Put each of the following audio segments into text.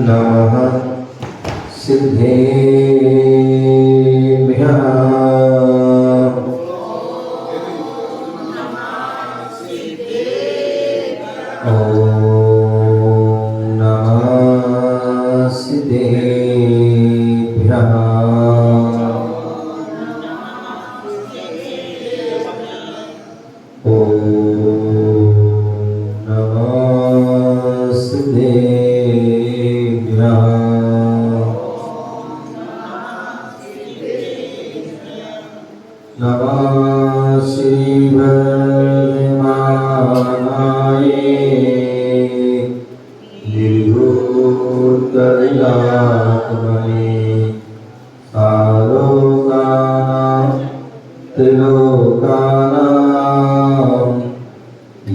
नमः सिद्धेभ्यः। ॐ नमः सिद्धेभ्यः। नमः श्रीभगवानाय निर्गुणकरुणात्मने सालोकानां त्रिलोकानां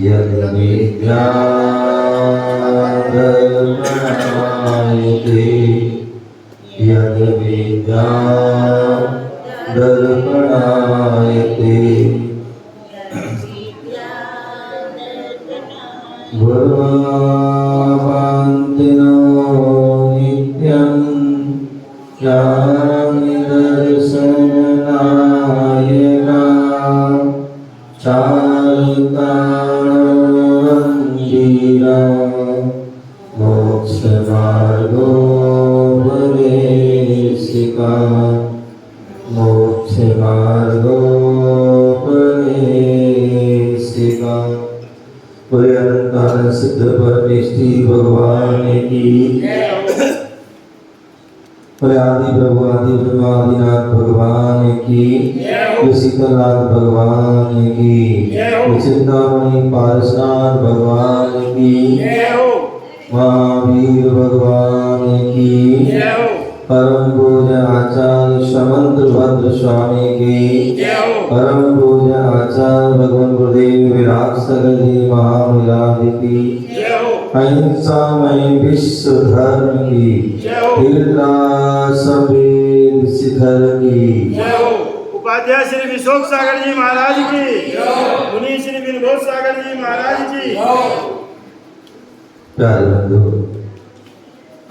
यद्विद्यादर्पणायते दर्पणायते गुरुवान्तिनो नित्यं ज्ञाननिदर्शननायका चारुताणवन्दिरा मोक्षमार्गो भवेशिका मोक्षमार्गोपदेशिका। बोले अनंत सिद्ध परमेष्ठी भगवान की। बोले आदि प्रभु आदि ब्रह्मादिनाथ भगवान की। शीतलनाथ भगवान की। चिंतामणि पारसनाथ भगवान की। महावीर भगवान की। परम पूज्य आचार्य समंत भद्र स्वामी की। परम पूज्य आचार्य भगवान गुरुदेव विराट सगरी महाविराज की। अहिंसामय विश्व धर्म की। सफेद शिखर की। उपाध्याय श्री विशोक सागर जी महाराज की। मुनि श्री विनोद सागर जी महाराज की। प्यारे बंधु,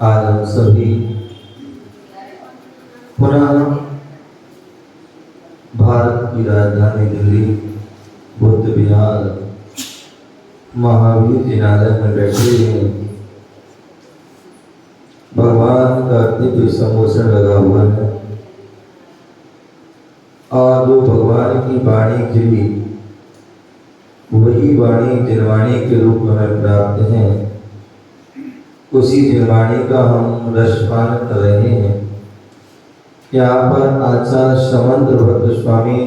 आज हम सभी पुनः भारत की राजधानी दिल्ली बुद्ध विहार महावीर जिनालय में बैठे हैं। भगवान का दिव्य सम्मोहन लगा हुआ है और जो भगवान की वाणी खिली वही वाणी जिनवाणी के रूप में प्राप्त है। उसी जिनवाणी का हम रसपान कर रहे हैं। यहाँ पर आचार्य समंत भद्र स्वामी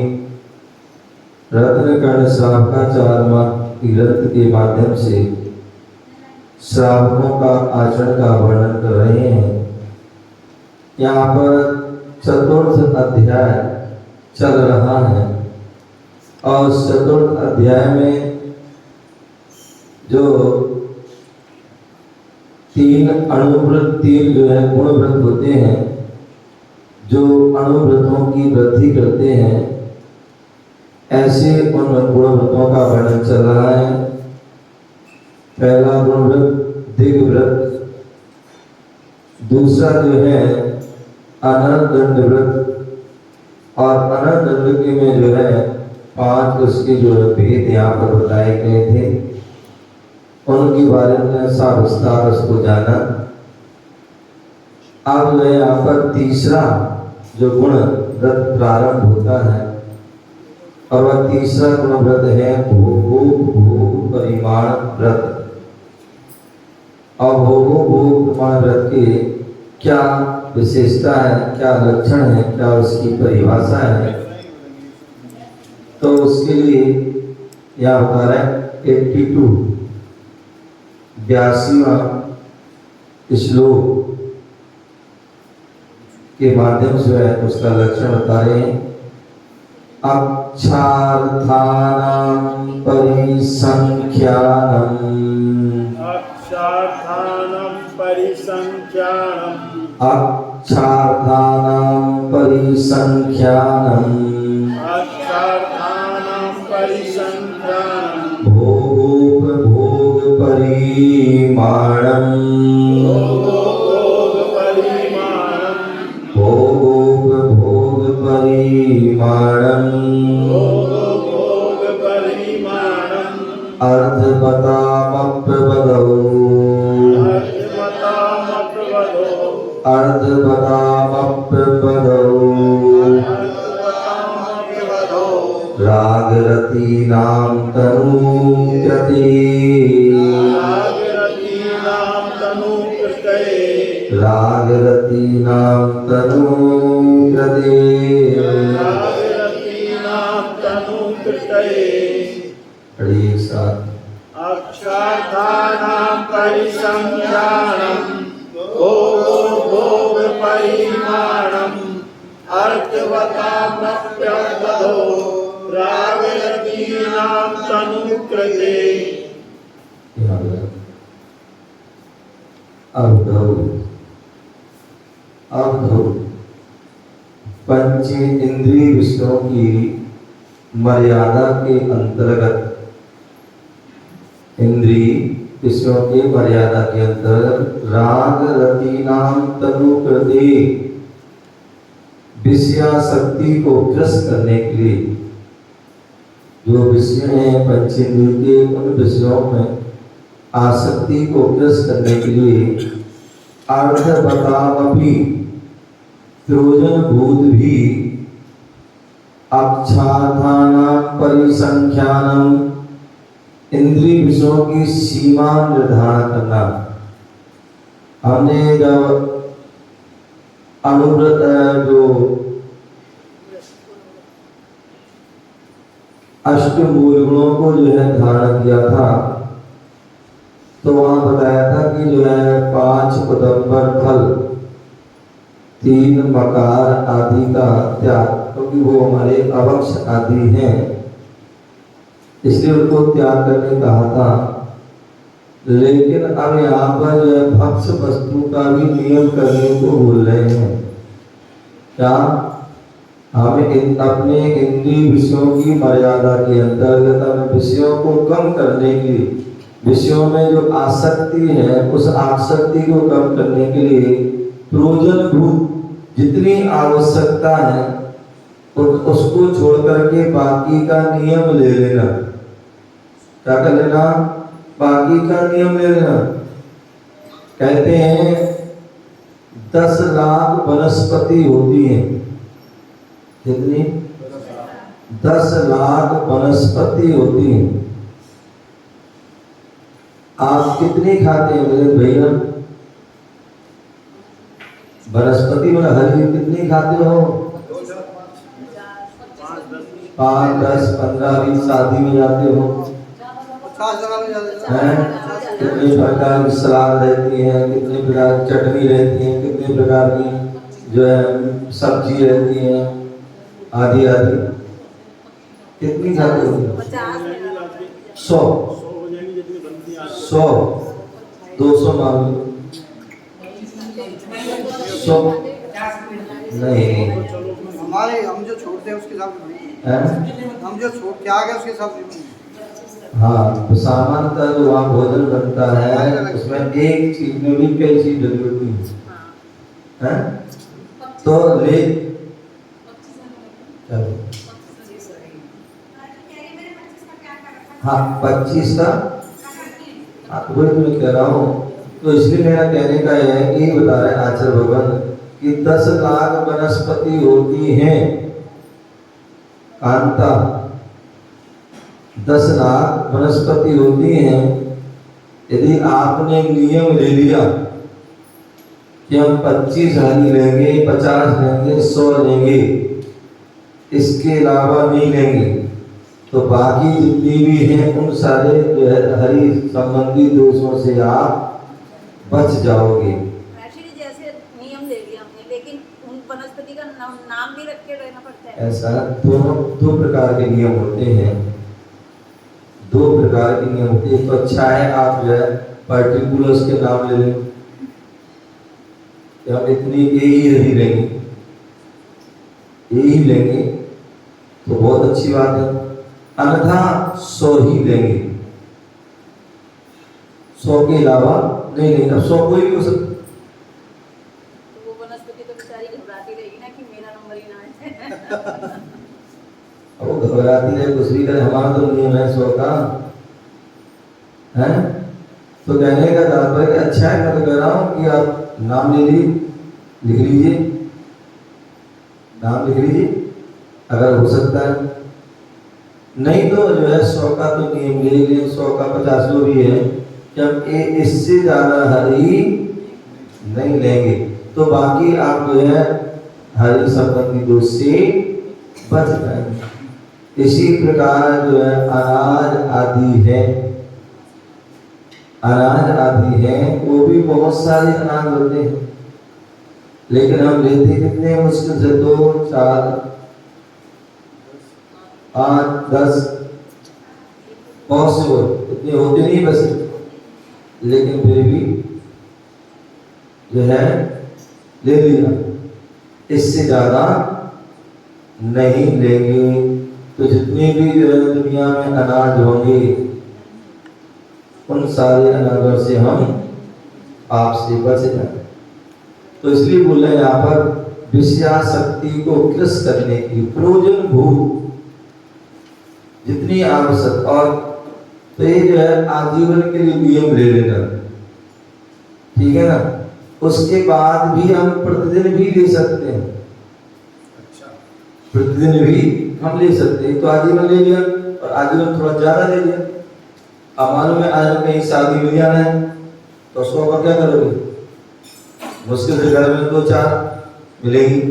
रत्नकर्ण श्रावकाचार्य ग्रंथ के माध्यम से श्रावकों का आचरण का वर्णन कर रहे हैं। यहाँ पर चतुर्थ अध्याय चल रहा है और चतुर्थ अध्याय में जो तीन अणुव्रत, तीन जो है गुणव्रत होते हैं, जो अणुव्रतों की वृद्धि करते हैं, ऐसे उन गुणव्रतों का वर्णन चल रहा है। पहला गुणव्रत दिग्व्रत, दूसरा जो है अनंत व्रत और अनंत दंड में जो है 5 उसके जो है भेद यहाँ पर बताए गए थे। उनके बारे में साविस्तार उसको जाना। अब जो है यहाँ पर तीसरा जो गुण व्रत प्रारंभ होता है और वह तीसरा गुण व्रत है भोग परिमाण व्रत। और भोग परिमाण व्रत के क्या विशेषता है, क्या लक्षण है, क्या उसकी परिभाषा है, तो उसके लिए यह बता रहा है 82वां श्लोक के माध्यम से है उसका लक्षण बता रहे हैं। अक्षार्थानां परिसंख्यानम् अक्षार्थानां परिसंख्यानम् अक्षार्थानां परिसंख्यानम् अक्षार्थानां परिसंख्यानम् भोगोपभोग परिमाणम् रागरतीनां तनूकृते रागरतीनां तनूकृते एक साथ अक्षार्थानां परिसंख्यानम् भोग परिमाणम् अर्थवतामप्यवदो रागरतीनां तनूकृते। अब पंच इंद्रिय विषयों की मर्यादा के अंतर्गत इंद्रिय विषयों के मर्यादा के अंतर्गत राग रतीनाम तनुकृते विषयासक्ति को ग्रस्त करने के लिए जो विषय हैं पंचेंद्रिय के उन विषयों में आसक्ति को ग्रस्त करने के लिए अर्थवतामपि प्रयोजन भूत भी अक्षार्थानां परिसंख्यानम इंद्रिय विषयों की सीमा निर्धारण करना। हमने जब अनुव्रत जो अष्टमूल गुणों को जो है धारण किया था तो वहां बताया था कि जो है 5 उदंबर फल 3 मकार आदि का त्याग, क्योंकि वो हमारे अवक्ष आदि हैं इसलिए उनको त्याग करने कहा था। लेकिन अब यहाँ पर जो है भक्ष्य वस्तु का भी नियम करने को बोल रहे हैं। क्या हमें अपने इंद्रिय विषयों की मर्यादा के अंतर्गत हमें विषयों को कम करने के लिए विषयों में जो आसक्ति है उस आसक्ति को कम करने के लिए प्रयोजन भूत जितनी आवश्यकता है उसको छोड़ करके बाकी का नियम ले लेना। क्या कर लेना? बाकी का नियम ले लेना। कहते हैं 10 लाख वनस्पति होती है। कितनी? 10 लाख वनस्पति होती है। आप कितनी खाते हैं मेरे भैया? वनस्पति में हरी कितनी खाते हो? 5, 10, 15, 20 शादी में जाते हो हैं? कितने प्रकार की सलाद रहती है, कितने प्रकार की चटनी रहती है, कितने प्रकार की जो है सब्जी रहती है आदि आदि। कितनी खाते हो? 100 200 मान लो। 100 नहीं, हमारे हम जो छोड़ते हैं उसके साथ हम जो छोड़ के आ गए उसके साथ। हाँ, तो सामान्यतः जो वहाँ भोजन बनता है उसमें एक चीज में भी कई चीज डली होती है। तो ले चलो हाँ 25 का वही तो मैं कह रहा हूँ। तो इसलिए मेरा कहने का यह है कि बता रहे आचार्य भगवान कि 10 लाख वनस्पति होती हैं कांता, 10 लाख वनस्पति होती हैं। यदि आपने नियम ले लिया कि हम 25 हरी लेंगे, 50 लेंगे, 100 लेंगे, इसके अलावा नहीं लेंगे, तो बाकी जितनी भी हैं उन सारे जो है हरि संबंधी दोषों से आप बच जाओगे। जैसे नियम ले लिया हमने, लेकिन उन वनस्पति का नाम भी रख के रहना पड़ता है। ऐसा दो प्रकार के नियम होते हैं, 2 प्रकार के नियम होते हैं। तो अच्छा है आप जो है पर्टिकुलर्स के नाम ले लें कि हम इतनी यही रही लेंगे, यही लेंगे तो बहुत अच्छी बात है। अन्यथा 100 ही लेंगे, 100 के अलावा नहीं लेंगे। अब 100 कोई भी हो सकता। तो वो वनस्पति तो बेचारी घबराती रहेगी ना कि मेरा नंबर ही ना आए। अब वो घबराती है कुछ भी करे, हमारा तो नियम है 100 का है। तो कहने का तात्पर्य अच्छा है, मैं तो कह रहा हूँ कि आप नाम लिख लीजिए, नाम लिख लीजिए अगर हो सकता है। नहीं तो जो है 100 का तो नियम ले लीजिए, 100 का 50 जो भी है, जब इससे ज्यादा हरी नहीं लेंगे तो बाकी आप जो है हरी संबंधी दोष से बच जाएंगे। इसी प्रकार जो है अनाज आदि है, अनाज आदि है, वो भी बहुत सारे अनाज होते हैं, लेकिन हम लेते कितने मुश्किल से 2, 4, 8, 10 पॉसिबल इतने होते नहीं बस, लेकिन फिर भी जो है ले लिया, इससे ज्यादा नहीं लेंगे। तो जितने भी जो है दुनिया में अनाज होंगे उन सारे अनाजों से हम पाप से बच जाए। तो इसलिए बोले यहाँ पर विषयासक्ति को कृष करने की प्रयोजन भूत जितनी आवश्यक, और तो ये जो है आजीवन के लिए नियम ले लेना, ठीक है ना। उसके बाद भी हम प्रतिदिन भी ले सकते हैं, प्रतिदिन भी हम ले सकते हैं। तो आजीवन ले लिया और आजीवन थोड़ा ज्यादा ले लिया। अब मालूम है आज कहीं शादी में जाना है तो 100 का क्या करोगे, मुश्किल से घर में 2-4 मिलेगी,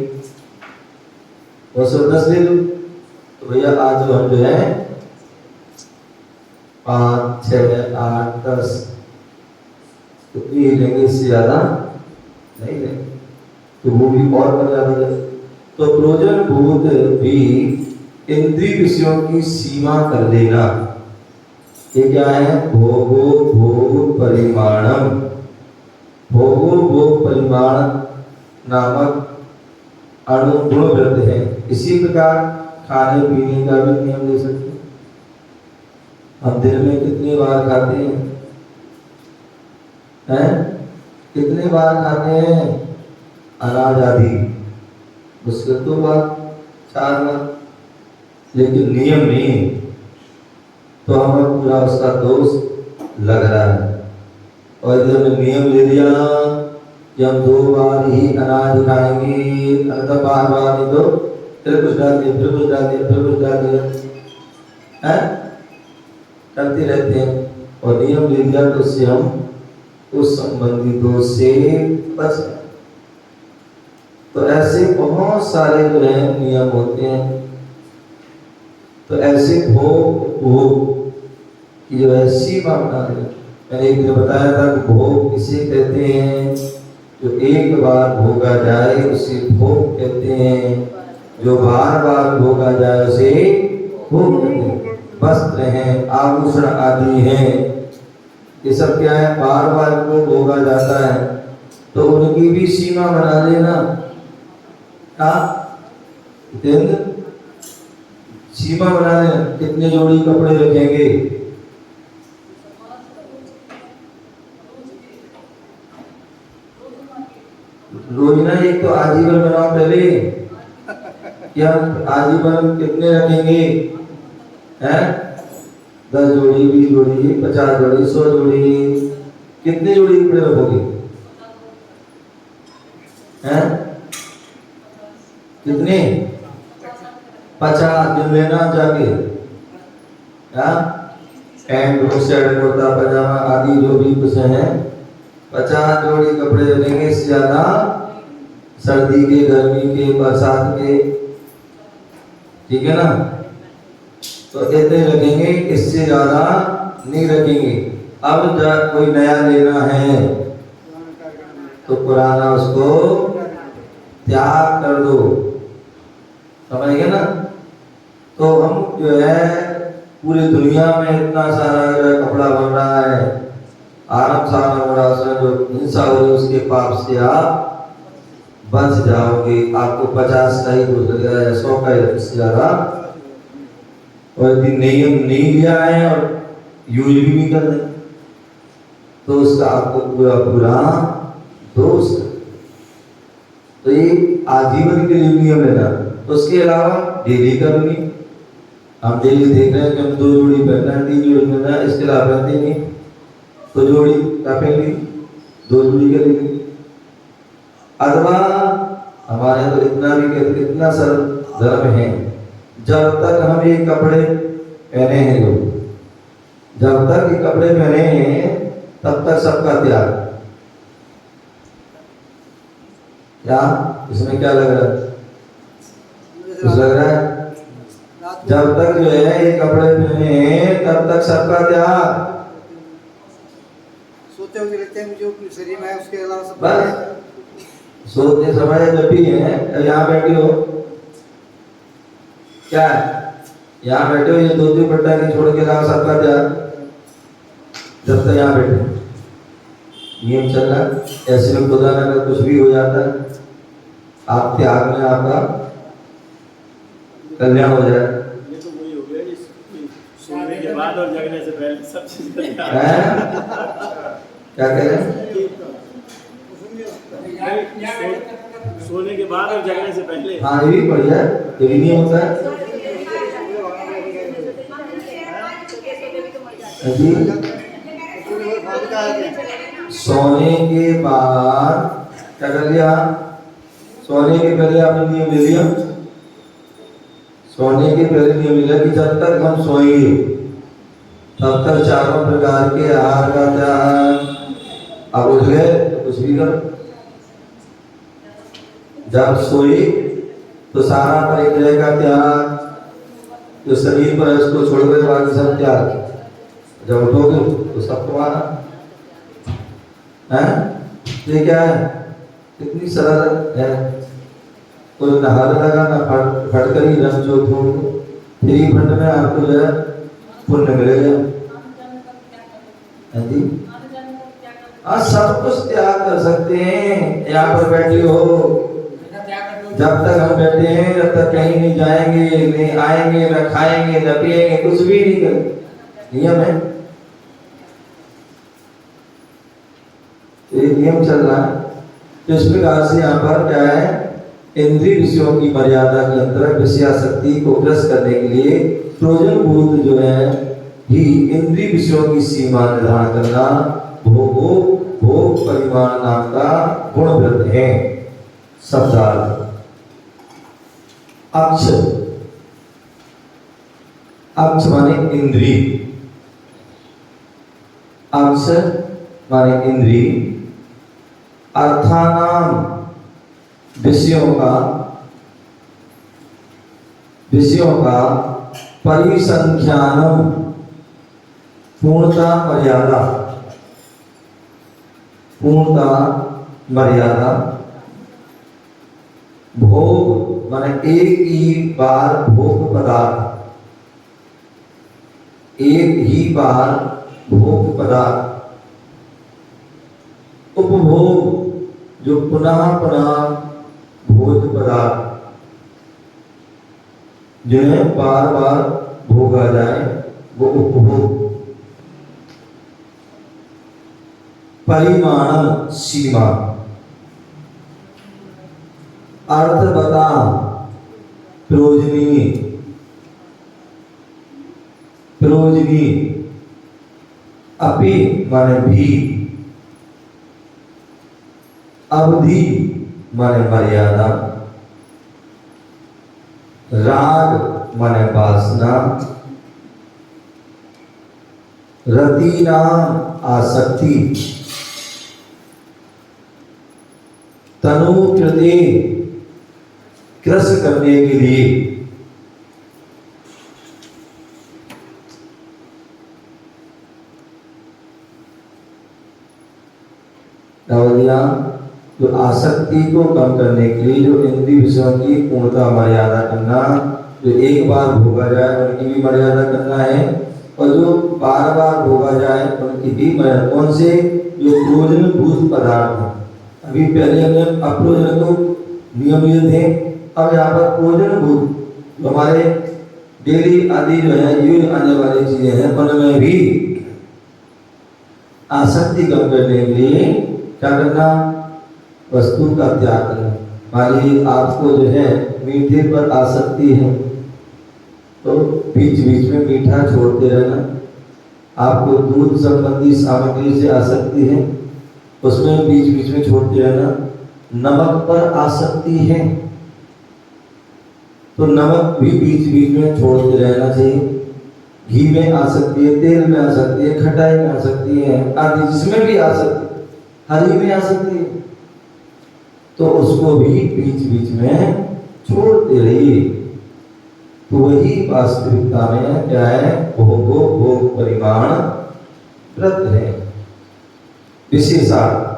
210 ले लो। तो भैया आज जो हम जो है 5, 6, 8, 10 कितनी लेंगे, इससे ज्यादा नहीं लेंगे, तो वो भी और बन जाता है। तो प्रयोजन भूत भी इंद्रिय विषयों की सीमा कर लेना। ये क्या है, भोगो भोग परिमाणम, भोगो भोग परिमाण नामक अणुगुण व्रत है। इसी प्रकार खाने पीने का भी नियम ले सकते हैं। हम दिन में कितनी बार खाते हैं, कितने बार खाते हैं अनाज आदि, मुश्किल 2 बार 4 बार, लेकिन नियम नहीं, तो हमें पूरा उसका दोष लग रहा है। और इधर में नियम ले लिया कि हम 2 बार ही अनाज खाएंगे, अगर बार नहीं तो फिर कुछ डाल दिया, फिर कुछ डाल दिया, फिर कुछ डाल दिया, करते रहते हैं। और नियम ले लिया तो उससे हम उस संबंधी दोष से बच गए। तो ऐसे बहुत सारे जो है नियम होते हैं। तो ऐसे भोग की जो है सीमा बना दे। मैंने एक दिन बताया था कि भोग किसे कहते हैं, जो एक बार भोगा जाए उसे भोग कहते हैं, जो बार बार भोगा जाए उसे भोग कहते हैं। वस्त्र हैं, आभूषण आदि हैं, ये सब क्या है, बार बार को भोगा जाता है, तो उनकी भी सीमा बना लेना। सीमा बना लेना, कितने जोड़ी कपड़े रखेंगे, रोज ना, एक तो आजीवन बनाओ पहले, क्या आजीवन कितने रखेंगे, 10 जोड़ी, 20 जोड़ी, 50 जोड़ी, 100 जोड़ी, कितने जोड़ी कपड़े रखोगे, कितने, 50 दिन लेना जाके, पैंट शर्ट कुर्ता पजामा आदि जो भी कुछ है, 50 जोड़ी कपड़े रखेंगे। इससे ज्यादा सर्दी के, गर्मी के, बरसात के, ठीक है ना, तो इतने रखेंगे, इससे ज्यादा नहीं रखेंगे। अब कोई नया लेना है तो पुराना उसको त्याग कर दो, समझ गए ना। तो हम जो है पूरी दुनिया में इतना सारा कपड़ा बन रहा है, आराम सारा हो रहा है, जो हिंसा हो रही उसके पाप से आप बच जाओगे। आपको 50 का ही दोष लगेगा या 100 का ही, इससे ज्यादा। और यदि नियम नहीं लिया है और यूज भी नहीं कर रहे तो तो उसका आपको पूरा पूरा दोष है। तो ये आजीवन के लिए नियम लेना। उसके अलावा डेली का भी नहीं, हम डेली देख रहे हैं कि हम 2 जोड़ी पहनना है, 3 जोड़ी पहनना है, इसके अलावा पहनते नहीं, तो जोड़ी क्या पहन ली, 2 जोड़ी करेंगे। अथवा हमारे तो इतना भी कहते, इतना सर धर्म है, जब तक हम ये कपड़े पहने हैं, लोग जब तक ये कपड़े पहने हैं तब तक सबका त्याग। क्या इसमें क्या लग रहा है, कुछ लग रहा है? जब तक जो है ये कपड़े पहने हैं तब तक सबका त्याग। सोते हुए रहते हैं जो शरीर में है, उसके अलावा सब बस सोचते समय जब भी है, यहाँ बैठे हो, क्या है, यहाँ बैठे हो, ये 2 दुपट्टा के छोड़ के अलावा सबका त्याग। जब तक यहाँ बैठे नियम चल रहा है, ऐसे में खुदा ना अगर कुछ भी हो जाता है, आप त्याग में आपका कल्याण हो जाए। ये तो वही हो गया कि सोने के बाद और जगने से पहले सब चीज क्या कह रहे हैं? सोने के बाद और जगने से पहले। हाँ ये भी बढ़िया है, ये भी नहीं होता है जी। सोने के बाद क्या कर लिया, सोने के पहले आपने नियम ले लिया, सोने के पहले नियम लिया कि जब तक हम सोएंगे तब तक 4 प्रकार के आहार का त्याग। अब उठ गए तो कुछ भी करो, जब सोए तो सारा परिग्रह का त्याग, जो शरीर पर है उसको छोड़ गए, बाकी सब त्याग। जब उठोगे तो सब तुम्हारा है। ये क्या है, कितनी सरल है, कोई नहाने लगा ना फट कर ही रंग जो फ्री फंड में आपको जो है पुण्य मिलेगा। जी आज सब कुछ त्याग कर सकते हैं, यहाँ पर बैठे हो, जब तक हम बैठे हैं तब तक कहीं नहीं जाएंगे, नहीं आएंगे, न खाएंगे, न पिएंगे, कुछ भी नहीं करेंगे, नियम है, ये नियम चल रहा है। तो इस प्रकार से यहाँ पर क्या है, इंद्रिय विषयों की मर्यादा के अंतर्गत विषयासक्ति को ग्रस्त करने के लिए प्रयोजन भूत जो है ही इंद्रिय विषयों की सीमा निर्धारण करना भोग परिमाण नाम का गुणव्रत है। शब्दार्थ अक्ष, अक्ष माने इंद्रिय, अक्ष माने इंद्रिय, अर्थानाम विषयों का परिसंख्यानम पूर्णता मर्यादा, भोग माने एक ही बार भोग पदार्थ, एक ही बार भोग पदार्थ, उपभोग जो पुनः भोज पदार्थ जिन्हें बार बार भोगा जाए वो उपभोग। परिमाण सीमा, अर्थ बता प्रोजनी, अपि माने भी, अवधि माने मर्यादा, राग माने वासना, रति नाम आसक्ति, तनु कृते कृष करने के लिए, जो आसक्ति को कम करने के लिए, जो इंद्रिय विषयों की पूर्णता मर्यादा करना, जो एक बार भोगा जाए उनकी भी मर्यादा करना है, और जो बार बार भोगा जाए उनकी भी मर्यादा। कौन से, जो प्रयोजन भूत पदार्थ हैं। अभी पहले हमने अप्रयोजन को नियम ये थे, अब यहाँ पर प्रयोजन भूत हमारे डेली आदि जो है यूज आने वाली चीजें हैं, उनमें भी आसक्ति कम करने के लिए क्या करना, वस्तु का त्याग करना। मान लीजिए आपको जो है मीठे पर आसक्ति है तो बीच बीच में मीठा छोड़ते रहना। आपको दूध संबंधी सामग्री से आसक्ति है, उसमें बीच बीच में छोड़ते रहना। नमक पर आसक्ति है तो नमक भी बीच बीच में छोड़ते रहना चाहिए। घी में आसक्ति है, तेल में आसक्ति है, खटाई में आसक्ति है, आदि जिसमें भी आसक्ति, हरी में आसक्ति है तो उसको भी बीच बीच में छोड़ते रहिए। तो वही वास्तविकता में क्या है, भोगो भोग परिमाण व्रत है। विशेषार्थ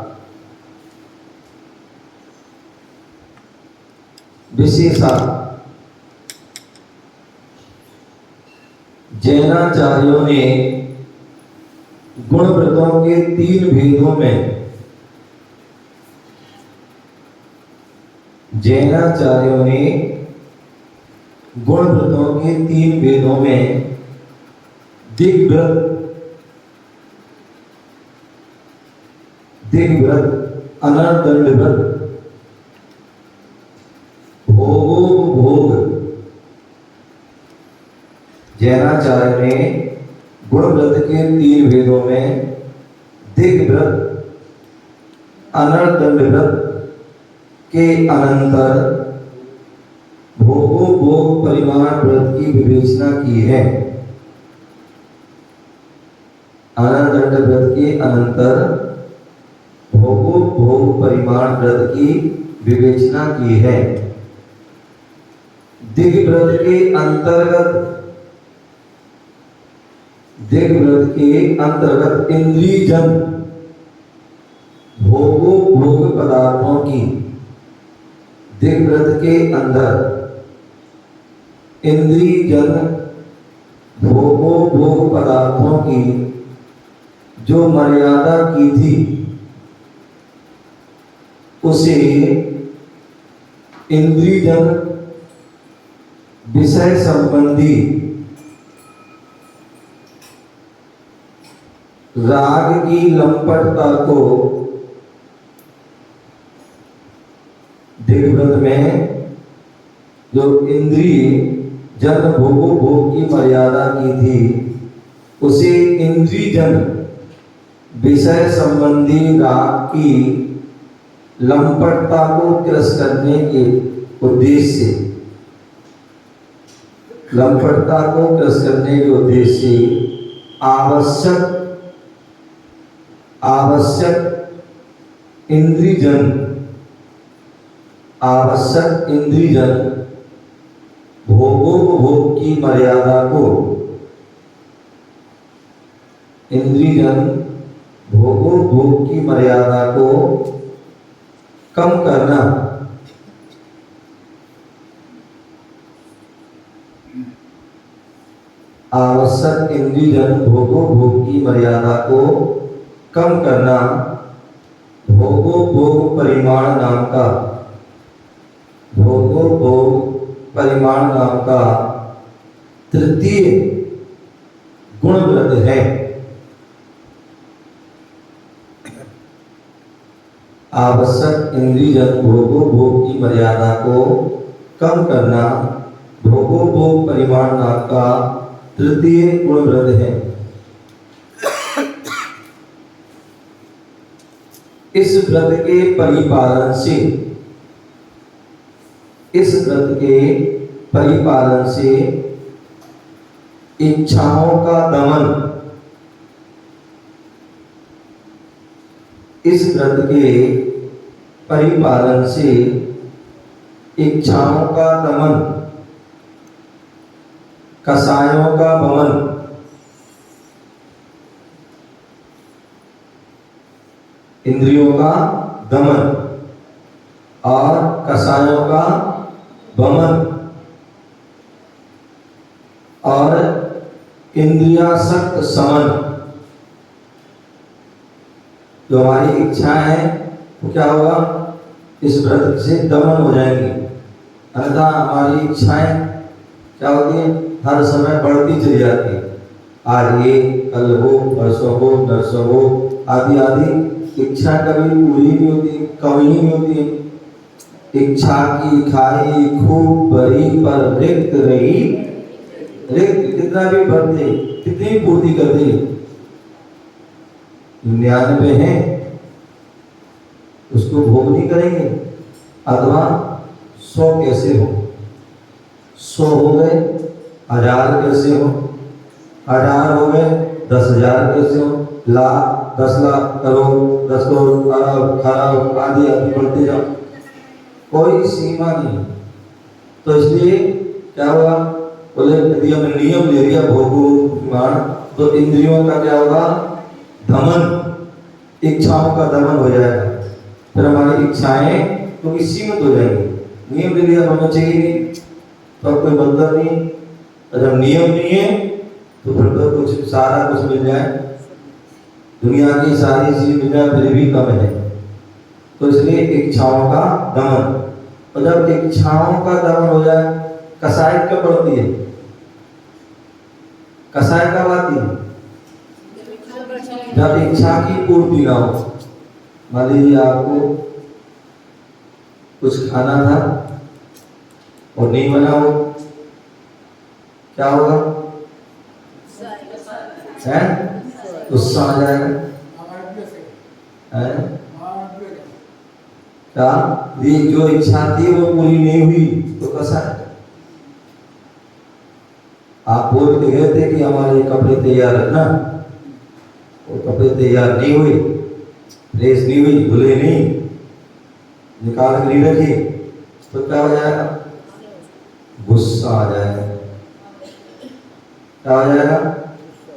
जैनाचार्यों ने गुण व्रतों के 3 भेदों में, जैनाचार्यों ने गुण व्रतों के 3 भेदों में दिग्व्रत, अनर्दंड व्रत, भोग, जैनाचार्य ने गुण व्रत के 3 भेदों में दिग्व्रत, अनर्दंड व्रत के अनंतर भोगो भोग परिमाण व्रत की विवेचना की है। अनर्दंड व्रत के अनंतर भोगो भोग परिमाण व्रत की विवेचना की है। दिग्व्रत के अंतर्गत इंद्रियजन भोगो भोग पदार्थों की, दिग्व्रत के अंदर इंद्रियजन भोगो भोग पदार्थों की जो मर्यादा की थी उसे इंद्रियजन विषय संबंधी राग की लंपटता को दिग्व्रत में जो इंद्रिय जन भोगो भोग की मर्यादा की थी उसे इंद्रियजन विषय संबंधी राग की लंपटता को क्रस करने के उद्देश्य से, लंपटता को क्रस करने के उद्देश्य से आवश्यक इंद्रियजन भोगो भोग की मर्यादा को, इंद्रियजन भोगो भोग की मर्यादा को कम करना, आवश्यक इंद्रियजन भोगो भोग की मर्यादा को कम करना भोगो भोग परिमाण नाम का, भोगो भोग परिमाण नाम का तृतीय गुण व्रत है। आवश्यक इंद्रियजन भोगो भोग की मर्यादा को कम करना भोगो भोग परिमाण नाम का तृतीय गुण व्रत है। इस व्रत के परिपालन से इच्छाओं का दमन, इस व्रत के परिपालन से इच्छाओं का दमन, कसायों का वमन, इंद्रियों का दमन और कसायों का वमन और इंद्रियासक्त समन, जो हमारी इच्छा है वो क्या होगा, इस व्रत से दमन हो जाएंगी। अन्यथा हमारी इच्छाएं क्या होती है, हर समय बढ़ती चली जाती है। आज ये, कल हो, परसों हो, नरसों हो, आदि आदि इच्छा कभी पूरी नहीं होती, कमी नहीं होती। इच्छा की खाई खूब भरी पर रिक्त रही, रिक्त कितना भी भर दे, कितनी पूर्ति कर दे, 99 है उसको भोग नहीं करेंगे। अथवा 100 कैसे हो, 100 हो गए, 1000 कैसे हो, 1000 हो गए, 10,000 कैसे हो, लाख, 10 लाख, करोड़, 10 करोड़, अरब, खरब आदि आदि बढ़ते जाओ, कोई सीमा नहीं। तो इसलिए क्या हुआ, बोले यदि हमने नियम ले लिया भोगों तो इंद्रियों का क्या होगा, दमन, इच्छाओं का दमन हो जाएगा। फिर हमारी इच्छाएं तो सीमित हो जाएंगी। नियम ले लिया होना चाहिए नहीं तो अब कोई मतलब नहीं, और जब नियम नहीं है तो फिर तो कुछ सारा कुछ मिल जाए, दुनिया की सारी चीज मिल जाए फिर भी कम है। तो इसलिए इच्छाओं का दमन, और जब इच्छाओं का दमन हो जाए कसाई कब बढ़ती है, कसाई कब आती है, जब इच्छा की पूर्ति ना हो। मान लीजिए आपको कुछ खाना था और नहीं बना हो, क्या होगा, गुस्सा आ जाएगा, क्या ये जो इच्छा थी वो पूरी नहीं हुई तो कैसा है। आप बोल के गए थे कि हमारे कपड़े तैयार रखना, वो कपड़े तैयार नहीं हुए, प्रेस नहीं हुई, धुले नहीं, निकाल कर नहीं रखी, तो क्या हो जाएगा, गुस्सा आ जाएगा। क्या हो जाएगा,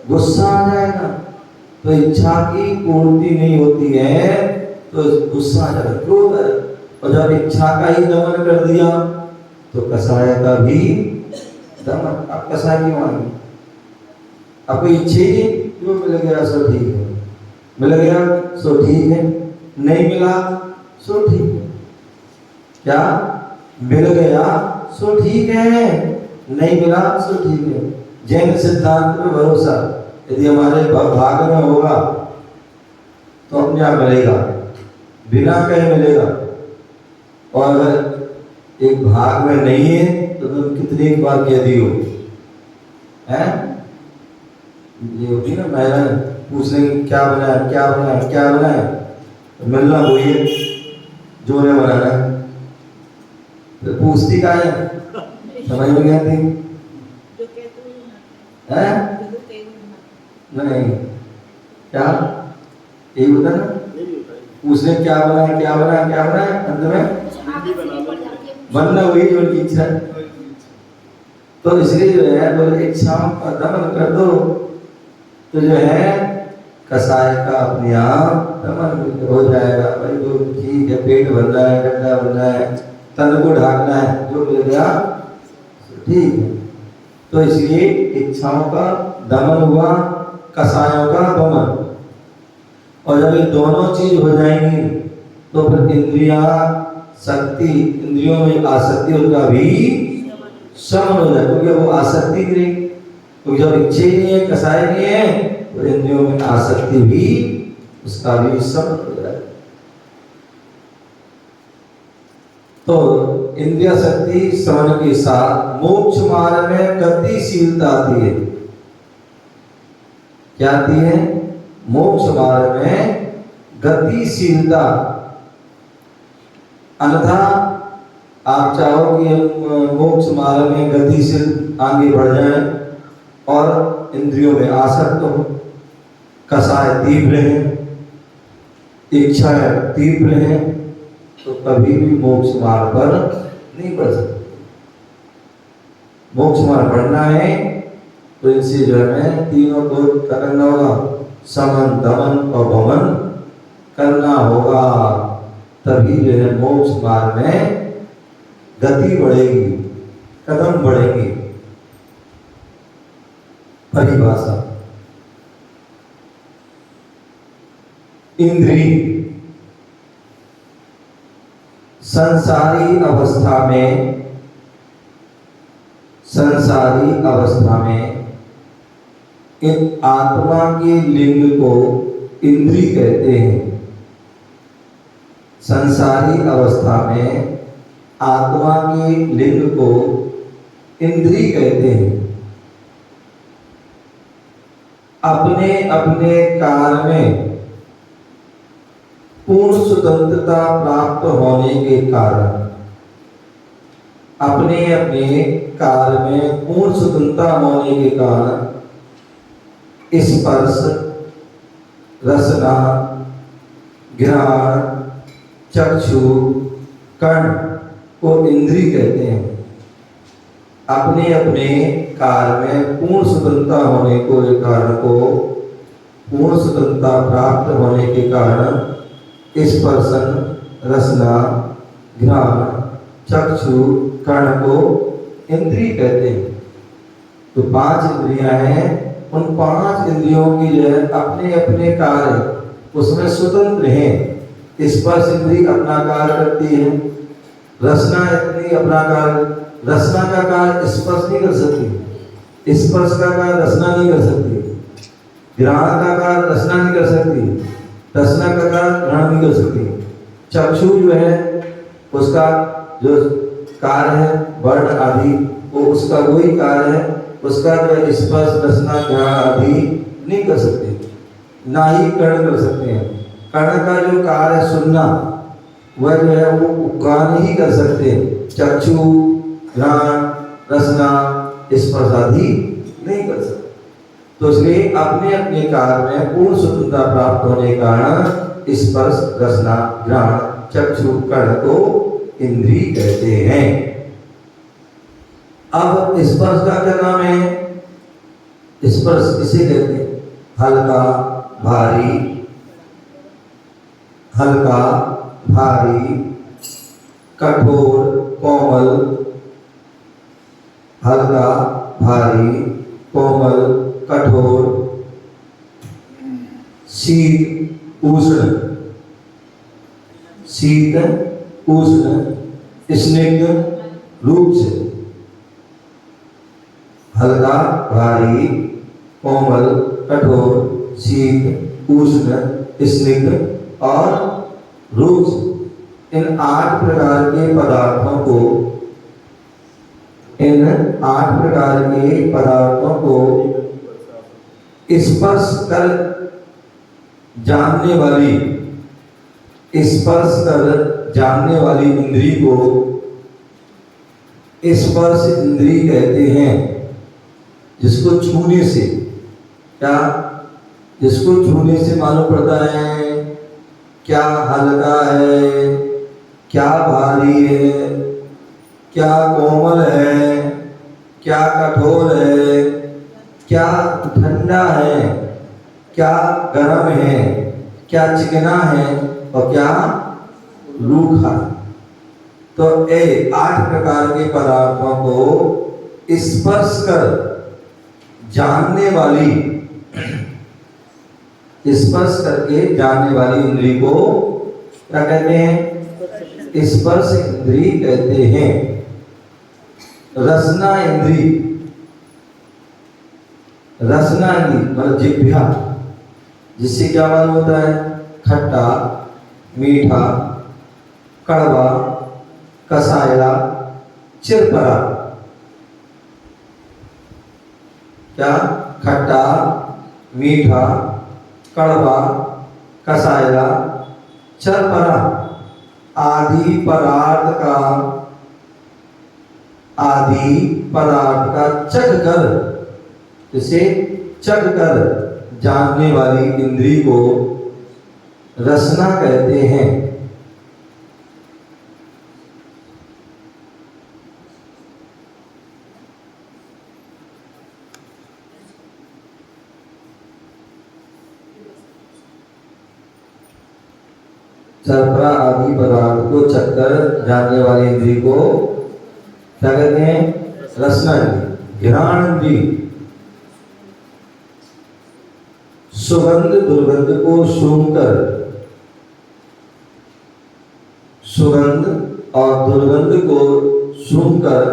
गुस्सा आ जाएगा। तो इच्छा की पूर्ति नहीं होती है तो गुस्सा आ जाएगा, क्रोध है। और जब इच्छा का ही दमन कर दिया तो कसाय का भी दमन। अब कसाय क्यों आएगी, आपको इच्छा ही जो मिल गया सो ठीक है, मिल गया सो ठीक है, नहीं मिला सो ठीक है। क्या मिल गया सो ठीक है, नहीं मिला सो ठीक है। जैन सिद्धांत में भरोसा, यदि हमारे भाग में होगा तो अपने आप मिलेगा, बिना कहे मिलेगा। और अगर एक भाग में नहीं है तो तुम कितनी बार कह दियो हैं, ये होती ना महिला पूछ लेंगे क्या बनाया, क्या बनाया, क्या बनाया, तो मिलना वही है जो ने बनाना है। तो पूछती का है, समझ में नहीं आती है, नहीं क्या यही होता ना, पूछने क्या बनाया, क्या बनाया, क्या बनाया, अंत में बनना वही जो उनकी इच्छा है। तो इसलिए जो है बोले इच्छाओं का दमन कर दो तो जो है कसाय का अपने आप दमन हो जाएगा। भाई जो ठीक है, पेट भरना है, गड्ढा भरना है, तन को ढाकना है, जो मिल गया ठीक है। तो इसलिए इच्छाओं का दमन हुआ, कसायों का दमन। और जब ये दोनों चीज हो जाएंगी तो फिर इंद्रिया शक्ति, इंद्रियों में आसक्ति उनका भी शमन हो जाए, क्योंकि वो आसक्ति नहीं, क्योंकि जब इच्छा ही नहीं है, कसाय नहीं है, तो इंद्रियों में आसक्ति भी उसका भी शमन हो जाए। तो इंद्रिय शक्ति शमन के साथ मोक्ष मार्ग में गतिशीलता आती है। क्या आती है, मोक्ष मार्ग में गतिशीलता। अन्यथा आप चाहो कि हम मोक्ष मार्ग में गतिशील आगे बढ़ जाएं और इंद्रियों में आसक्त हो, कसाय तीव्र है, इच्छा तीव्र है, तो कभी भी मोक्ष मार्ग पर नहीं बढ़ सकते। मोक्ष मार्ग बढ़ना है तो इनसे जो है तीनों को करना होगा, समन, दमन और वमन करना होगा, तभी जो है मोक्ष मार्ग में गति बढ़ेगी, कदम बढ़ेंगे। परिभाषा, इंद्रिय संसारी अवस्था में इन आत्मा के लिंग को इंद्री कहते हैं। संसारी अवस्था में आत्मा की लिंग को इंद्री कहते हैं। अपने अपने कार्य में पूर्ण स्वतंत्रता प्राप्त होने के कारण, अपने अपने कार्य में पूर्ण स्वतंत्रता होने के कारण स्पर्श, रसना, घ्राण, चक्षु, कर्ण को इंद्री कहते हैं। अपने अपने कार्य में पूर्ण स्वतंत्रता होने को के कारण को पूर्ण स्वतंत्रता प्राप्त होने के कारण स्पर्शन, रसना, घ्राण, चक्षु, कर्ण को इंद्री कहते हैं। तो 5 इंद्रियां हैं। उन 5 इंद्रियों की जो है अपने अपने कार्य उसमें स्वतंत्र हैं। स्पर्श इंद्री अपना कार्य करती है, रसना इंद्री अपना कार्य, रसना का कार्य स्पर्श नहीं कर सकती, स्पर्श का कार्य रसना नहीं कर सकती, घ्राण का कार्य रसना नहीं कर सकती, रसना का कार्य घ्राण नहीं कर सकती। चक्षु जो है उसका जो कार्य है वर्ण आदि, वो उसका वही कार्य है, उसका जो स्पर्श, रसना, घ्राण आदि नहीं कर सकते, ना ही कर्ण कर सकते हैं। कर्ण का जो कार्य है सुनना, वह जो है वो कान ही कर सकते हैं। चक्षु, घ्राण, रसना, स्पर्श आदि नहीं कर सकते। तो इसलिए अपने अपने कार्य में पूर्ण स्वतंत्रता प्राप्त होने के कारण स्पर्श, रसना, घ्राण, चक्षु, कर्ण को इंद्री कहते हैं। अब स्पर्श का क्या नाम है? स्पर्श किसे कहते हैं? हल्का, भारी, हल्का, भारी, कठोर, कोमल, हल्का, भारी, कोमल, कठोर, शीत, उष्ण, शीत, उष्ण, स्निग्ध रूप से। हल्का, भारी, कोमल, कठोर, शीत, उष्ण, स्निग्ध और रूप से। इन 8 प्रकार के पदार्थों को, इन 8 प्रकार के पदार्थों को स्पर्श कर जानने वाली, स्पर्श कर जानने वाली इंद्री को स्पर्श इंद्री कहते हैं। जिसको छूने से, क्या जिसको छूने से मालूम पड़ता है क्या हल्का है, क्या भारी है, क्या कोमल है, क्या कठोर है, क्या ठंडा है, क्या गर्म है, क्या चिकना है और क्या रूखा है। तो 8 प्रकार के पदार्थों को स्पर्श कर जानने वाली, स्पर्श करके जानने वाली इंद्री को क्या कहते हैं? स्पर्श इंद्री कहते हैं। रसना इंद्री, रसना इंद्री मतलब जिह्वा, जिससे क्या मालूम होता है? खट्टा, मीठा, कड़वा, कसाया, चिरपरा। क्या? खट्टा, मीठा, कड़वा, कसाया, चरपरा आदि पदार्थ का चख कर, इसे चख कर जानने वाली इंद्री को रसना कहते हैं। चरपरा आदि पदार्थ को चक्कर जानने वाली इंद्री को क्या कहते हैं? रसना इंद्री। घ्राण इंद्री सुगंध दुर्गंध को सूंघकर, सुगंध और दुर्गंध को सूंघकर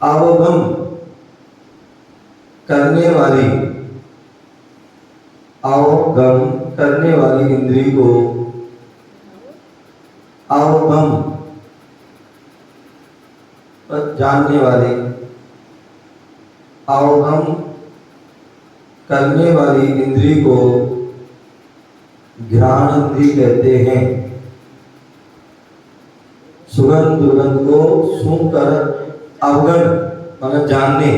अवगम करने वाली अवगम करने वाली इंद्री को अवगम जानने वाले, अवगम करने वाली इंद्री को घ्राण इंद्री कहते हैं। सुगंध दुर्गंध को सूंघ कर अवगम मतलब जानने,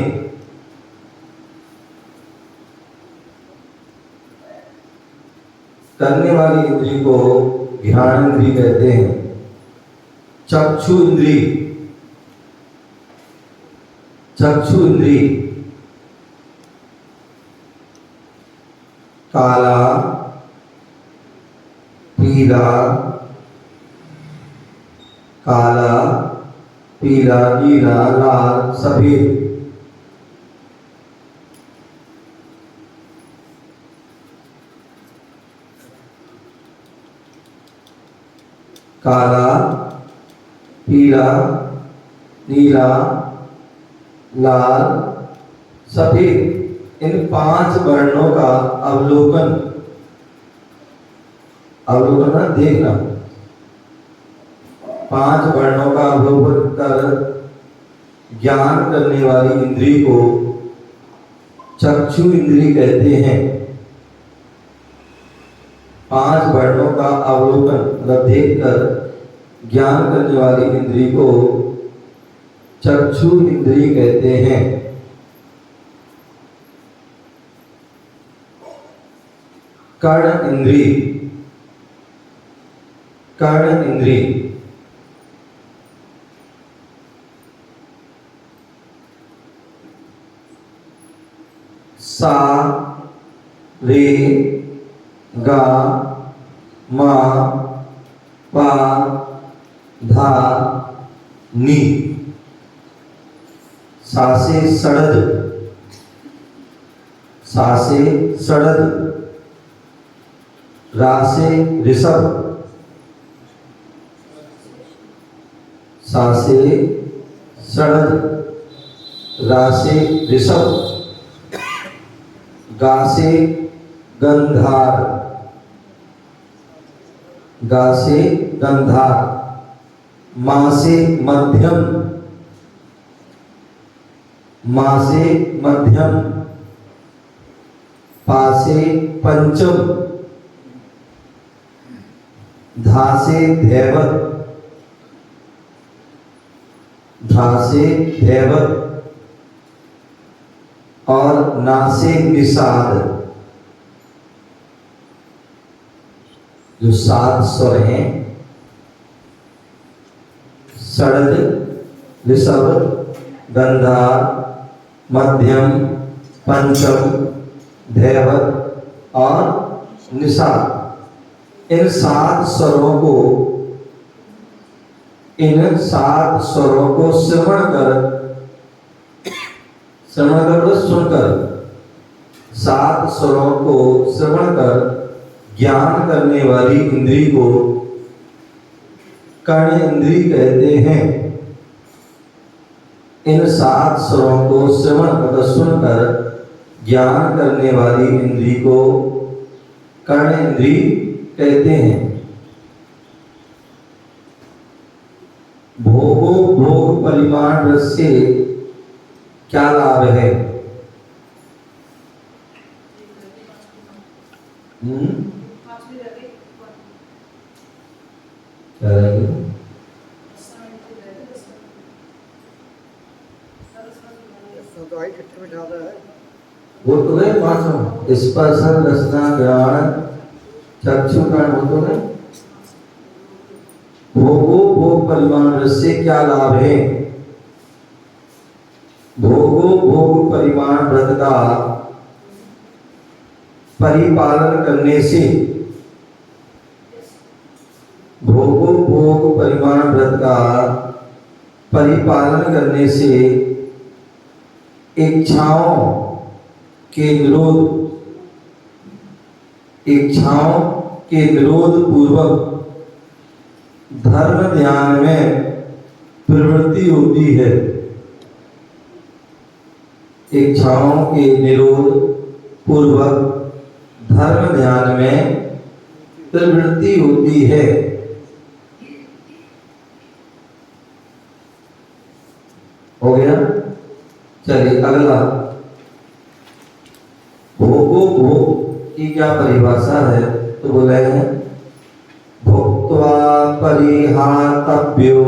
करने वाली इंद्री को घ्राण इंद्री कहते हैं। चक्षु इंद्री, चक्षु इंद्री काला, पीला, काला, पीला, नीला, लाल, सफेद, काला, पीला, नीला, लाल, सफेद, इन 5 वर्णों का अवलोकन, अवलोकन देखना, 5 वर्णों का अवलोकन कर ज्ञान करने वाली इंद्री को चक्षु इंद्री कहते हैं। 5 वर्णों का अवलोकन मतलब देखकर ज्ञान करने वाली इंद्री को चक्षु इंद्री कहते हैं। कर्ण इंद्री, कर्ण इंद्री सा, रे, गा, मा, पा, धा, नी, सा से सड़द, सा से सड़द, रा से ऋषभ, सा से सड़द, रा से ऋषभ, गा से गंधार, गा से गंधार, मा से मध्यम, मा से मध्यम, पा से पंचम, धा से धैवत, धा से धैवत और ना से निषाद। जो 7 स्वर हैं सड़द, ऋषभ, गंधार, मध्यम, पंचम, धैवत और निषाद, इन 7 स्वरों को, इन 7 स्वरों को श्रवण कर, श्रवण कर सुनकर, 7 स्वरों को श्रवण कर ज्ञान करने वाली इंद्री को कर्ण इंद्री कहते हैं। इन 7 स्वरों को श्रवण कर सुनकर ज्ञान करने वाली इंद्री को कर्ण इंद्री कहते हैं। भोगो भोग परिमाण रस से क्या लाभ है? क्या रहेगी? तो आई कितने में ज्यादा है? वो तो गए 5 स्पर्शन, रसना, घ्राण, चक्षु, कर्ण, वो तो गए। भोगो भोग परिमाण रस से क्या लाभ है? भोगो भोग परिमाण व्रत का परिपालन करने से, भोगो भोग परिमाण व्रत का परिपालन करने से इच्छाओं के निरोध, इच्छाओं के निरोध पूर्वक धर्म ध्यान में प्रवृत्ति होती है। इच्छाओं के निरोध पूर्वक धर्म ध्यान में प्रवृत्ति होती है। हो गया। चलिए अगला, भोगो भोग की क्या परिभाषा है? तो बोले हैं भोक्त्वा परिहातव्यो,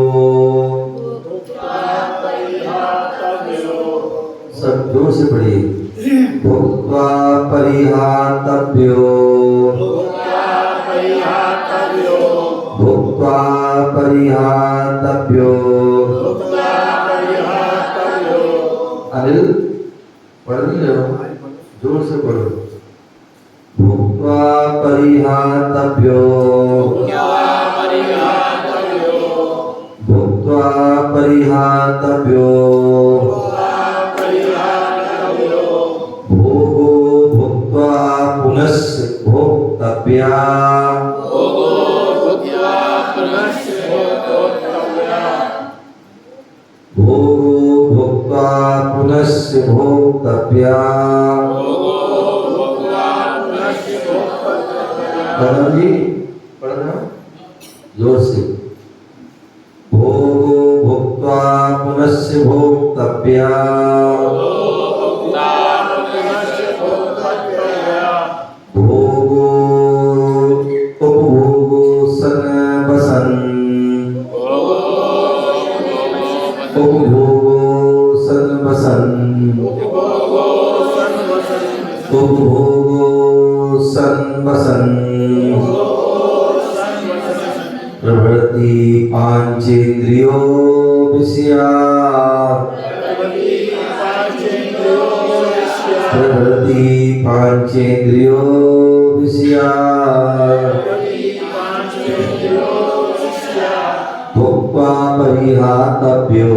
सब जोर से पढ़िए, भोक्त्वा परिहातव्यो, भोक्त्वा परिहातव्यो। अनिल पढ़ नहीं रहे हो? जोर से पढ़ो। भुक्त्वा परिहातव्यो, भुक्त्वा परिहातव्यो, भोगो भुक्त्वा पुनस्य भोक्तव्या, भोगो भुक्त्वा पुनस्य भोक्तव्या। पढ़ो जी, पढ़ रहे हो? जोर से। भोगो भुक्त्वा पुनस्य भोक्तव्या, भोगो उपभोगो सन बसन, उपभोगो सन बसन, उपभोगो सन बसन। प्रवृत्ति पांचेन्द्रियो विषया, प्रवृत्ति पांचेन्द्रियो विषया, भुक्त्वा परिहातव्यो,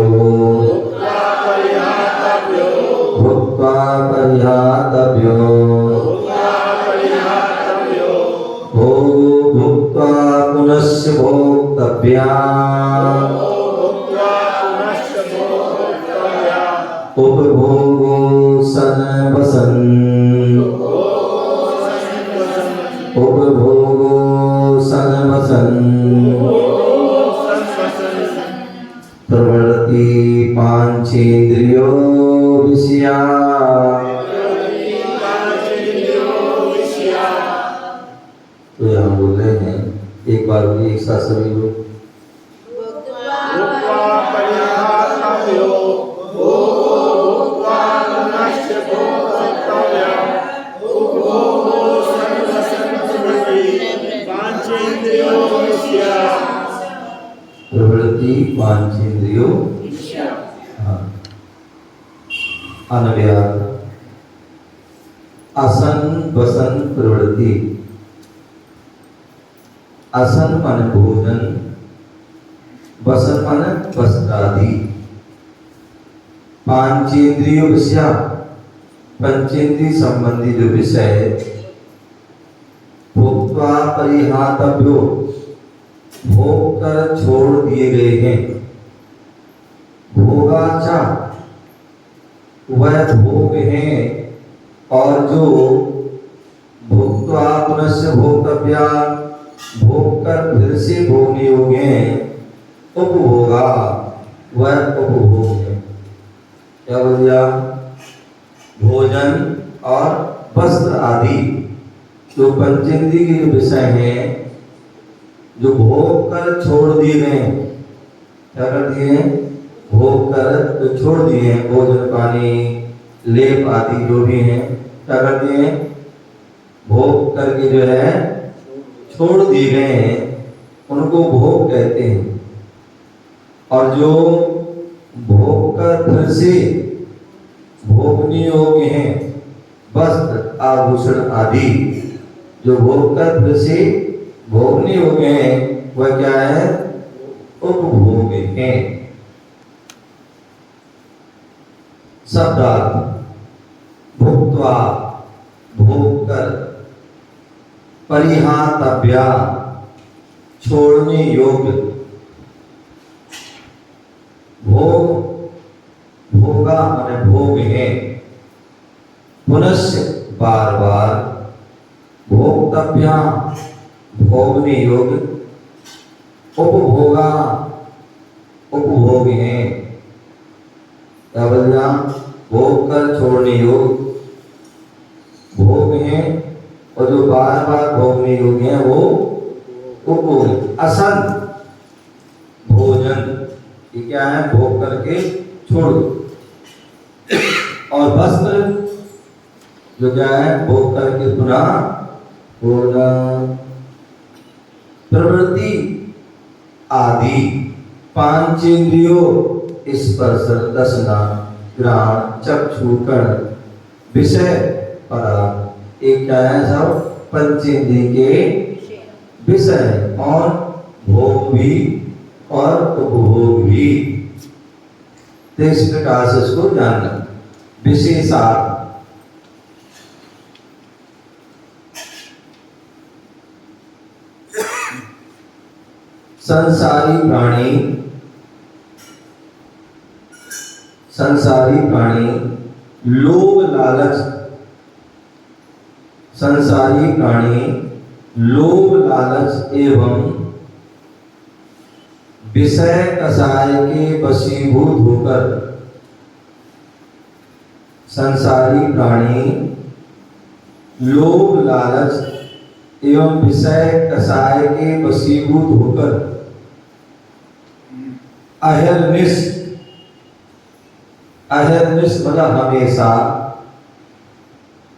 भुक्त्वा परिहातव्यो, भोगो भुक्त्वा पुनस्य भोक्तव्या, उपभोगो सन बसन, उपभोगो सन बसन। प्रवृत्ति पांचेन्द्रियो विषया, तो यहाँ बोल रहे हैं एक बार भी एक साथ सभी लोग। प्रवृत्ति पांचेन्द्रियो, हाँ, अनव्याद असन बसन प्रवृत्ति। असन माने भोजन, बसन माने वस्त्रादि। पांचेंद्रिय विषय, पंचेंद्रिय संबंधी जो विषय। भोक्त्वा परिहातव्यो, भोग कर छोड़ दिए गए हैं। भोगाचा, वह भोग हैं और जो भोक्त्वा पुनश्च भोक्तव्या, भोग कर फिर से भोगने योग्य हैं। उपभोगा, वह उपभोग है। क्या बोल दिया? भोजन और वस्त्र आदि जो पंचेंद्रिय के विषय हैं, जो भोग कर छोड़ दिए गए। क्या कर दिए? भोग कर जो छोड़ दिए हैं, भोजन पानी लेप आदि जो भी हैं, क्या कर दिए? भोग करके जो है छोड़ दिए गए हैं, उनको भोग कहते हैं। और जो भोग कर फिर से भोगने योग्य हैं, वस्त्र आभूषण आदि जो भोग कर फिर से भोगने योग्य हैं, वह क्या है? उपभोग हैं। शब्दार्थ भुक्त्वा, भोग कर, परिहातव्या, छोड़ने योग्य। भोग, भोगा माने भोग है। पुनश्च बार बार, भोक्तव्या भोगने योग्य, उपभोगा उपभोग है। क्या बोल दिया? भोग कर छोड़ने योग्य भोग है, और जो बार बार भोगने योग्य है वो उपभोग। असन भोजन, ये क्या है? भोग करके छोड़ दो। और वस्त्र जो क्या है? भोग करके पुनः होना। प्रवृत्ति आदि पांचेंद्रियों स्पर्श रसना घ्राण चक्षु कर्ण विषय पदार्थ, एक क्या है? सब पंचेंद्रिय के विषय, और भोग भी और उपभोग भी। तो इस प्रकार से इसको जानना। विशेषार्थ, संसारी प्राणी लोभ लालच, संसारी प्राणी लोभ लालच एवं विषय कषाय के वशीभूत होकर, संसारी प्राणी लोभ लालच एवं विषय कषाय के वशीभूत होकर अहर्निश, अहर्निश मतलब हमेशा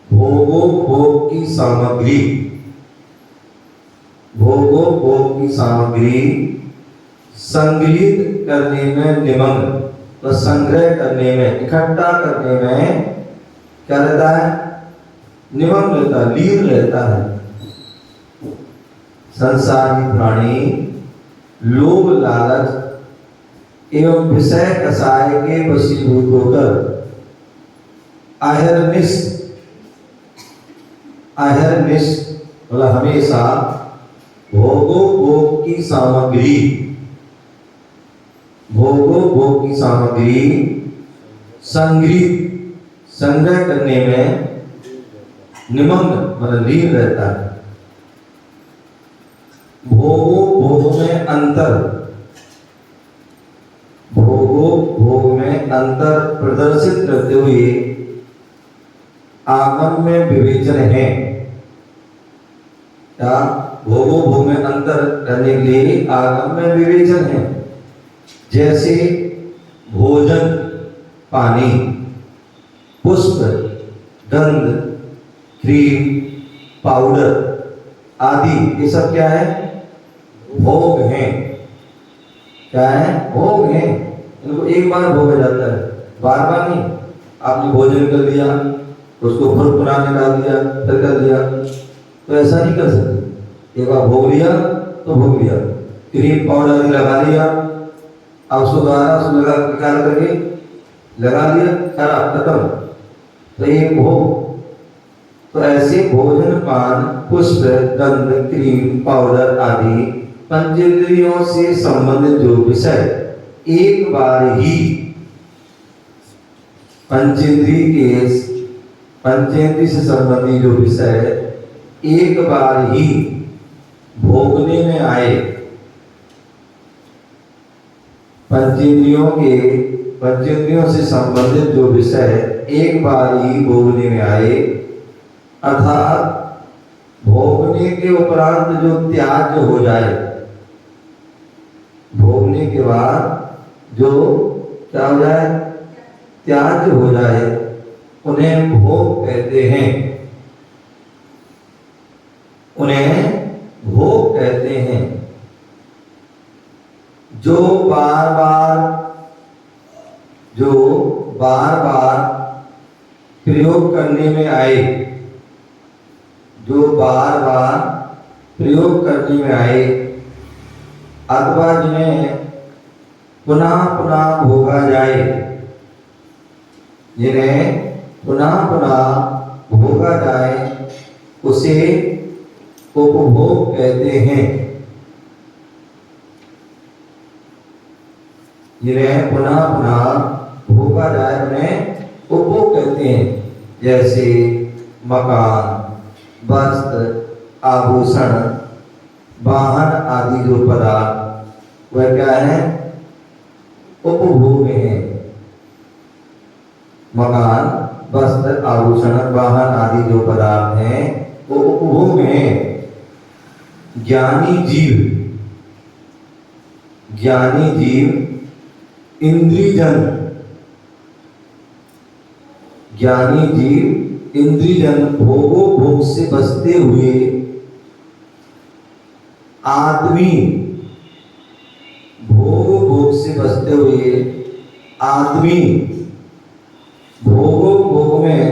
भोगो भोग की सामग्री, भोगो भोग की सामग्री संग्रहित करने में निमग्न, तो संग्रह करने में, इकट्ठा करने में क्या रहता है? निमग्न रहता है, लीन रहता है। संसारी प्राणी लोभ लालच एवं विषय कषाय के वशीभूत होकर अहर्निश, अहर्निश मतलब हमेशा भोगो भोग की सामग्री, भोगो भोग की सामग्री संग्रहित, संग्रह करने में निमग्न मतलब लीन रहता है। भोगो भोग में अंतर, भोगो भोग में अंतर प्रदर्शित करते हुए आगम में विवेचन है। क्या? भोगो भोग में अंतर करने के लिए आगम में विवेचन है। जैसे भोजन पानी, पुष्प गंध, क्रीम पाउडर आदि, ये सब क्या है? भोग हैं। क्या है? भोग हैं। इनको एक बार भोगा जाता है, बार बार नहीं। आपने भोजन कर लिया, उसको फिर पुराने डाल दिया, फिर कर दिया, तो ऐसा नहीं कर सकते। एक बार भोग लिया तो भोग लिया, क्रीम पाउडर लगा लिया, अब उसको दोबारा उसको लगा निकाल करके लगा लिया, खराब खत्म, तो ये भोग। तो ऐसे भोजन पान पुष्प गंध क्रीम पाउडर आदि पंचेंद्रियों से संबंधित जो विषय एक बार ही पंचेंद्रिय से संबंधित जो विषय एक बार ही भोगने में आए, पंचेंद्रियों से संबंधित जो विषय एक बार ही भोगने में आए, अर्थात भोगने के उपरांत जो त्याज्य हो जाए, भोगने के बाद जो क्या हो जाए? त्याज्य हो जाए, उन्हें भोग कहते हैं, उन्हें भोग कहते हैं। जो बार बार प्रयोग करने में आए, जो बार बार प्रयोग करने में आए, अथवा जिन्हें पुनः पुनः भोगा जाए, जिन्हें पुनः पुनः भोगा जाए, उसे उपभोग कहते हैं। जिन्हें पुनः पुनः भोगा जाए उन्हें उपभोग कहते हैं। जैसे मकान, वस्त्र, आभूषण, वाहन आदि जो पदार्थ वह क्या है? उपभोग है। मकान, वस्त्र, आभूषण, वाहन आदि जो पदार्थ हैं वो उपभोग हैं। ज्ञानी जीव इंद्रियजन, ज्ञानी जीव इंद्रियजन भोग से बचते हुए आदमी, भोग से बचते हुए आदमी भोग में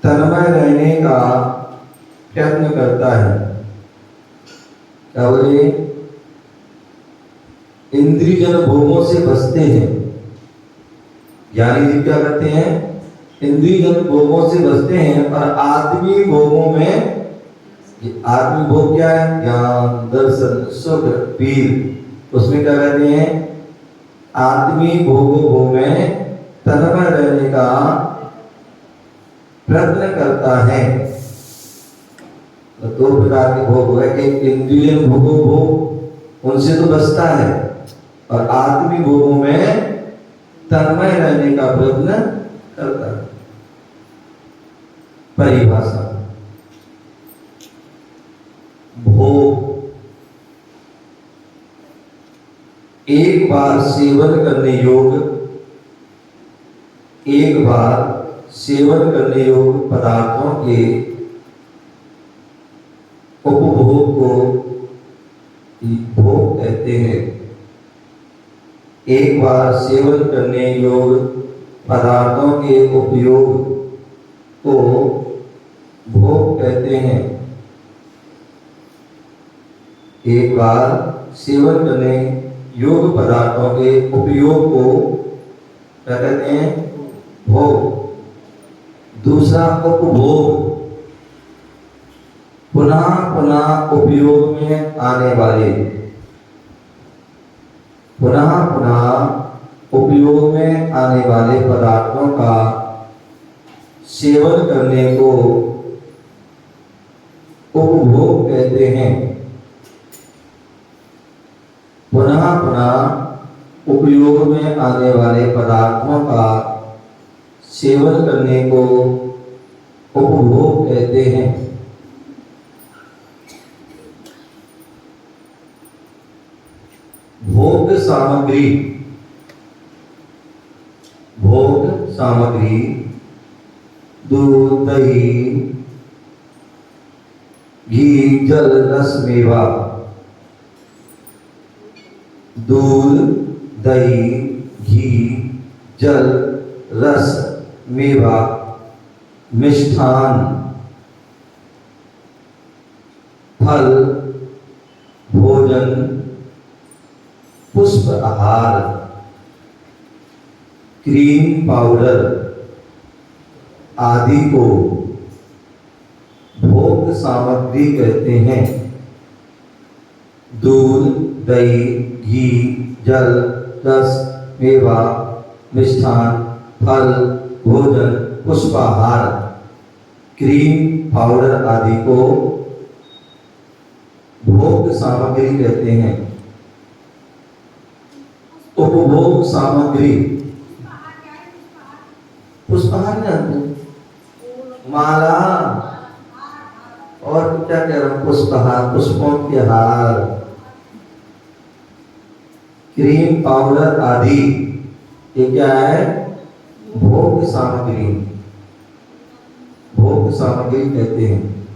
तन्मय रहने का प्रयत्न करता है। क्या बोले? इंद्रियजन भोगों से बचते हैं। ज्ञानी जीव क्या करते हैं? इंद्रियजन भोगों से बचते हैं और आदमी भोगों में, आदमी भोग क्या है? ज्ञान, दर्शन, सुख, पीर, उसमें क्या कहते हैं? आदमी भोग में तन्मय रहने का प्रयत्न करता है। तो दो प्रकार के भोग है, एक इंद्रिय भोग, उनसे तो बचता है, और आदमी भोगों में तन्मय रहने का प्रयत्न करता है। परिभाषा: भोग एक बार सेवन करने योग्य पदार्थों के उपभोग को भोग कहते हैं। एक बार सेवन करने योग्य पदार्थों के उपयोग को भोग कहते हैं। एक बार सेवन करने योग्य पदार्थों के उपयोग को क्या कहते हैं? भोग। दूसरा उपभोग, पुनः पुनः उपयोग में आने वाले, पुनः पुनः उपयोग में आने वाले पदार्थों का सेवन करने को उपभोग कहते हैं। पुनः पुनः उपयोग में आने वाले पदार्थों का सेवन करने को उपभोग कहते हैं। भोग सामग्री, दूध, दही, घी, जल, रस, मेवा। दूध, दही, घी, जल, रस, मेवा, मिष्ठान, फल, भोजन, पुष्प आहार, क्रीम पाउडर आदि को भोग सामग्री कहते हैं। दूध, दही, घी, जल, रस, मेवा, मिष्ठान, फल, भोजन, पुष्पाहार, क्रीम पाउडर आदि को भोग सामग्री कहते हैं। उपभोग सामग्री, पुष्पहार जानते हैं? माला, और क्या कह रहा हूं? पुष्पहार, पुष्पों के हार, क्रीम पाउडर आदि, ये क्या है? भोग सामग्री, भोग सामग्री कहते हैं।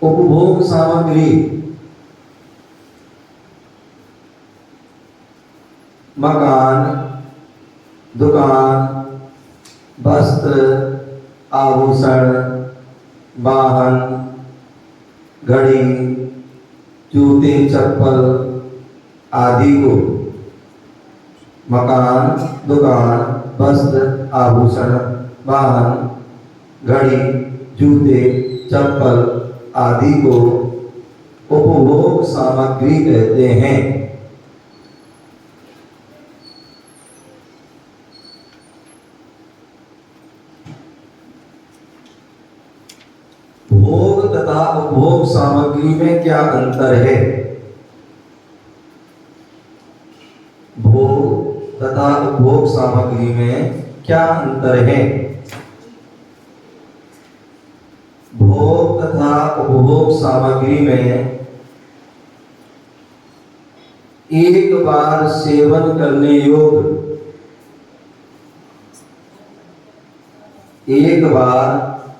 उपभोग सामग्री, मकान, दुकान, वस्त्र, आभूषण, वाहन, घड़ी, जूते, चप्पल आदि को मकान, दुकान, वस्त्र, आभूषण, वाहन, घड़ी, जूते, चप्पल आदि को उपभोग सामग्री कहते हैं। भोग तथा उपभोग सामग्री में क्या अंतर है? भोग तथा उपभोग सामग्री में क्या अंतर है? भोग तथा उपभोग सामग्री में एक बार सेवन करने योग्य, एक बार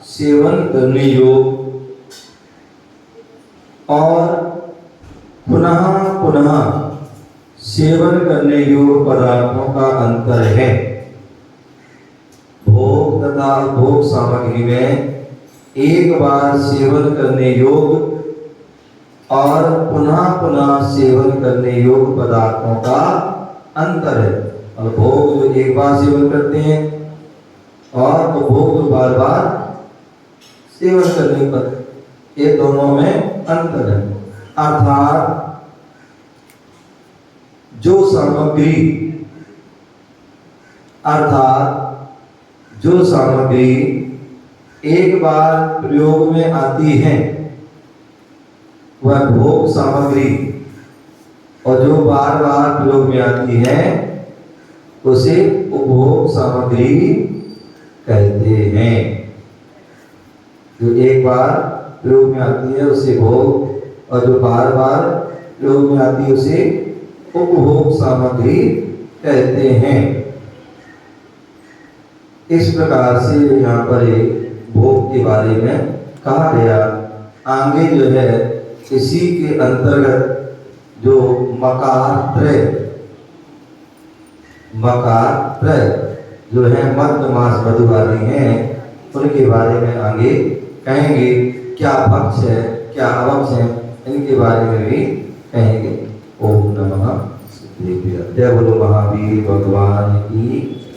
सेवन करने योग्य और पुनः पुनः सेवन करने योग्य पदार्थों का अंतर है। भोग तथा उपभोग सामग्री में एक बार सेवन करने योग्य और पुनः पुनः सेवन करने योग्य पदार्थों का अंतर है। और भोग जो एक बार सेवन करते हैं और उपभोग जो बार बार सेवन करने पर, ये दोनों में अंतर है। अर्थात जो सामग्री एक बार प्रयोग में आती है वह भोग सामग्री, और जो बार बार प्रयोग में आती है उसे उपभोग सामग्री कहते हैं। जो एक बार प्रयोग में आती है उसे भोग, और जो बार बार प्रयोग में आती है उसे उपभोग सामग्री कहते हैं। इस प्रकार से यहाँ पर भोग के बारे में कहा गया। आगे जो है इसी के अंतर्गत जो मकार त्रय जो है मध्य मास मधुवादी हैं, उनके बारे में आगे कहेंगे। क्या पक्ष है क्या अवक्ष है, इनके बारे में भी कहेंगे। ओम नमः शिवाय। जय बोलो महावीर भगवान की।